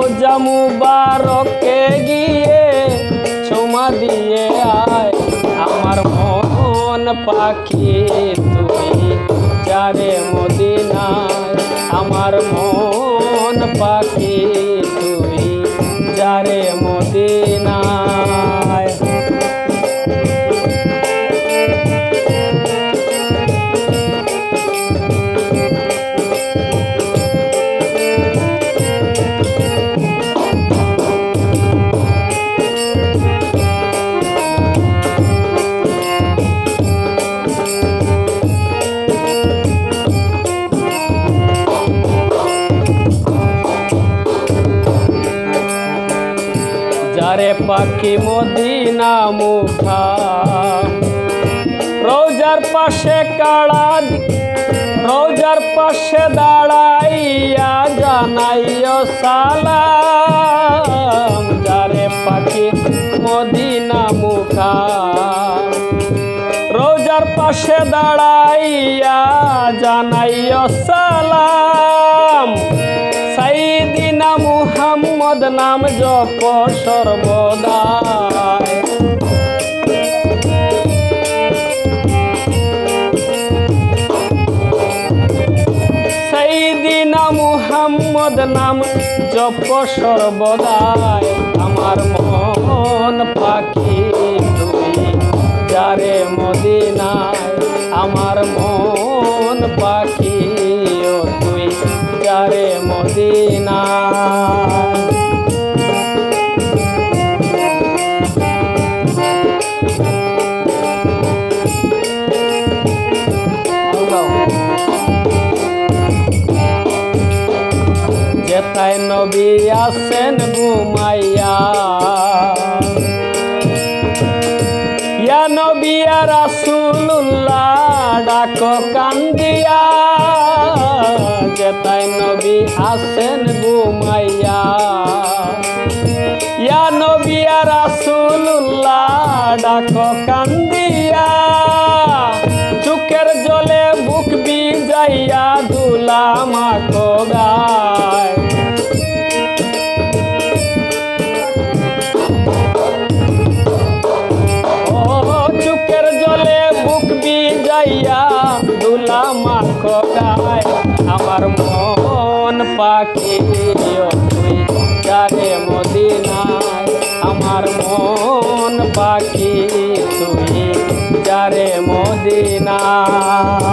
রোজা মুবারকে গিয়ে চুমা দিয়ে আয় আমার মন পাখি তুই যারে মদিনায় আমার মন পাখি তুই যারে মদিনায় যারে পাখি মদিনা মুখা রোজার পাশে কাড়া রোজার পাশে দাঁড়াইয়া জানাইও সালাম যারে পাখি মদিনা মুখা রোজার পাশে দাঁড়াইয়া জানাইও সালাম সাইয়্যিদিনা মুহাম্মদ নাম জপ সর্বদাই সাইয়্যিদিনা মুহাম্মদ নাম জপ সর্বদাই আমার মন পাখি তুই যারে মদিনায় আমার মন পাখি ও তুই যারে মদিনায় যেথায় নবী আসেন ঘুমাইয়া ইয়া নবী ইয়া রাসূলুল্লাহ ডাকো কান্দিয়া যেথায় নবী আসেন ঘুমাইয়া ইয়া নবী ইয়া রাসূলুল্লাহ ডাকো কান্দিয়া চোখের জলে বুক ভিজাইয়া দুলা মাখো গায় ও চোখের জলে বুক ভিজাইয়া দুলা মাখো গায় আমার মন পাখি তুই যারে মদিনায় আমার মন পাখি তুই যারে মদিনায়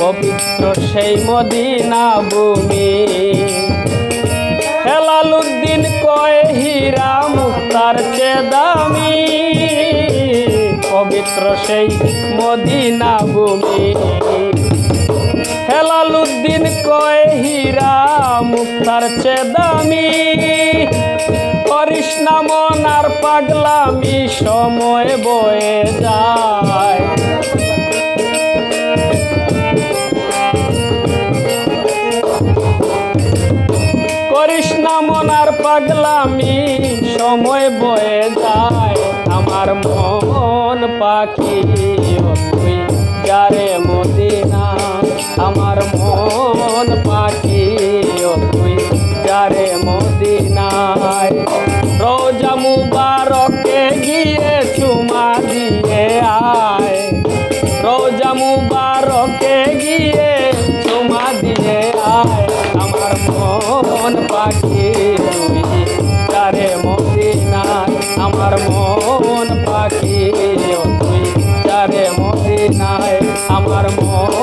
পবিত্র সেই মদিনা ভূমি হেলালুদ্দিন কয় হীরা মুক্তার চেয়ে দামি পবিত্র সেই মদিনা ভূমি হেলালুদ্দিন কয় হীরা মুক্তার চেয়ে দামি করিস না মন আর পাগলামি সময় বয়ে যায় করিস না মন আর পাগলামি সময় বয়ে যায় আমার মন পাখি তুই যারে মদিনায় আমার মন পাখি তুই যারে মদিনায় রোজা মুবারকে গিয়ে চুমা দিয়ে আয় রোজা মুবারকে গিয়ে চুমা দিয়ে আয় আমার মন পাখি তুই যারে মদিনায় আমার মন পাখি তুই যারে মদিনায় আমার মন